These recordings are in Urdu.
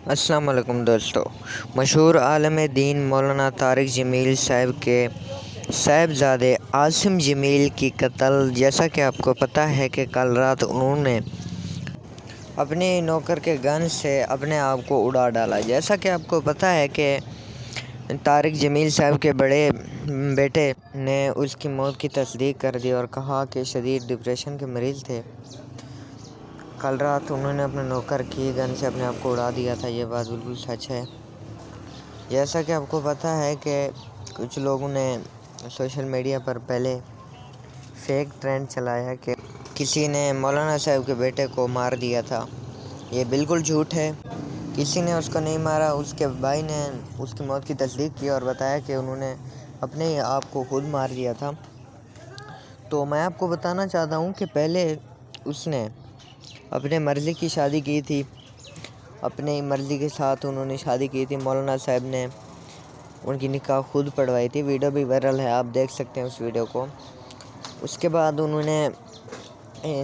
السلام علیکم دوستو۔ مشہور عالم دین مولانا طارق جمیل صاحب کے صاحبزادے عاصم جمیل کی قتل، جیسا کہ آپ کو پتہ ہے کہ کل رات انہوں نے اپنے نوکر کے گن سے اپنے آپ کو اڑا ڈالا۔ جیسا کہ آپ کو پتہ ہے کہ طارق جمیل صاحب کے بڑے بیٹے نے اس کی موت کی تصدیق کر دی اور کہا کہ شدید ڈپریشن کے مریض تھے۔ کل رات انہوں نے اپنے نوکر کی گن سے اپنے آپ کو اڑا دیا تھا، یہ بات بالکل سچ ہے۔ جیسا کہ آپ کو پتہ ہے کہ کچھ لوگوں نے سوشل میڈیا پر پہلے فیک ٹرینڈ چلایا کہ کسی نے مولانا صاحب کے بیٹے کو مار دیا تھا۔ یہ بالکل جھوٹ ہے، کسی نے اس کو نہیں مارا۔ اس کے بھائی نے اس کی موت کی تصدیق کی اور بتایا کہ انہوں نے اپنے ہی آپ کو خود مار دیا تھا۔ تو میں آپ کو بتانا چاہتا ہوں کہ پہلے اس نے اپنے مرضی کی شادی کی تھی، اپنی مرضی کے ساتھ انہوں نے شادی کی تھی۔ مولانا صاحب نے ان کی نکاح خود پڑھوائی تھی، ویڈیو بھی وائرل ہے، آپ دیکھ سکتے ہیں اس ویڈیو کو۔ اس کے بعد انہوں نے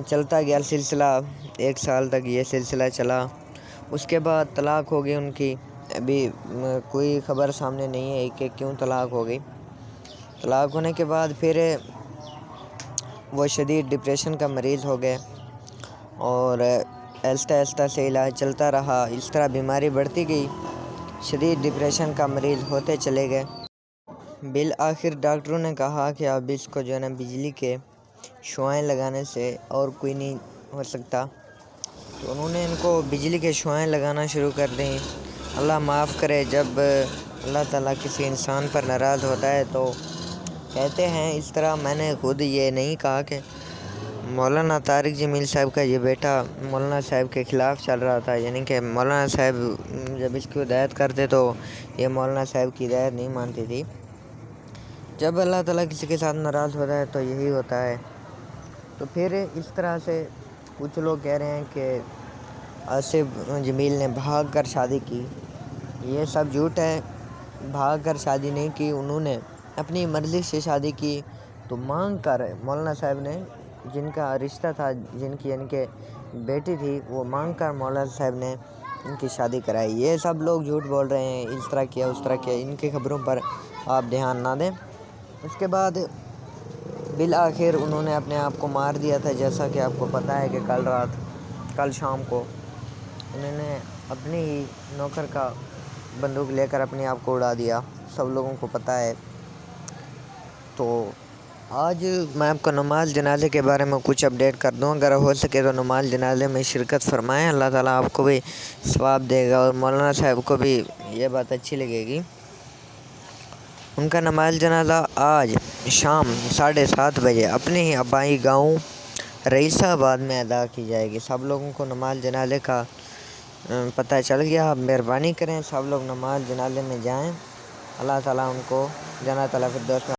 چلتا گیا سلسلہ، 1 سال تک یہ سلسلہ چلا۔ اس کے بعد طلاق ہو گئی ان کی، ابھی کوئی خبر سامنے نہیں ہے کہ کیوں طلاق ہو گئی۔ طلاق ہونے کے بعد پھر وہ شدید ڈپریشن کا مریض ہو گئے اور آہستہ آہستہ سے علاج چلتا رہا۔ اس طرح بیماری بڑھتی گئی، شدید ڈپریشن کا مریض ہوتے چلے گئے۔ بالآخر ڈاکٹروں نے کہا کہ اب اس کو جو ہے نا بجلی کے شعاعیں لگانے سے اور کوئی نہیں ہو سکتا۔ تو انہوں نے ان کو بجلی کے شعاعیں لگانا شروع کر دیں۔ اللہ معاف کرے، جب اللہ تعالیٰ کسی انسان پر ناراض ہوتا ہے تو کہتے ہیں اس طرح۔ میں نے خود یہ نہیں کہا کہ مولانا طارق جمیل صاحب کا یہ بیٹا مولانا صاحب کے خلاف چل رہا تھا، یعنی کہ مولانا صاحب جب اس کی ہدایت کرتے تو یہ مولانا صاحب کی ہدایت نہیں مانتی تھی۔ جب اللہ تعالیٰ کسی کے ساتھ ناراض ہوتا ہے تو یہی ہوتا ہے۔ تو پھر اس طرح سے کچھ لوگ کہہ رہے ہیں کہ عاصم جمیل نے بھاگ کر شادی کی، یہ سب جھوٹ ہے۔ بھاگ کر شادی نہیں کی، انہوں نے اپنی مرضی سے شادی کی۔ تو مانگ کر مولانا صاحب نے، جن کا رشتہ تھا، جن کی یعنی کہ بیٹی تھی، وہ مانگ کر مولانا صاحب نے ان کی شادی کرائی۔ یہ سب لوگ جھوٹ بول رہے ہیں، اس طرح کیا اس طرح کیا، ان کی خبروں پر آپ دھیان نہ دیں۔ اس کے بعد بالآخر انہوں نے اپنے آپ کو مار دیا تھا، جیسا کہ آپ کو پتہ ہے کہ کل شام کو انہوں نے اپنے ہی نوکر کا بندوق لے کر اپنے آپ کو اڑا دیا، سب لوگوں کو پتہ ہے۔ تو آج میں آپ کو نماز جنازے کے بارے میں کچھ اپڈیٹ کر دوں، اگر ہو سکے تو نماز جنازے میں شرکت فرمائیں، اللہ تعالیٰ آپ کو بھی ثواب دے گا اور مولانا صاحب کو بھی یہ بات اچھی لگے گی۔ ان کا نماز جنازہ آج شام 7:30 بجے اپنے ہی آبائی گاؤں رئیسہ آباد میں ادا کی جائے گی۔ سب لوگوں کو نماز جنازے کا پتہ چل گیا، آپ مہربانی کریں سب لوگ نماز جنازے میں جائیں، اللہ تعالیٰ ان کو جنت الفردوس میں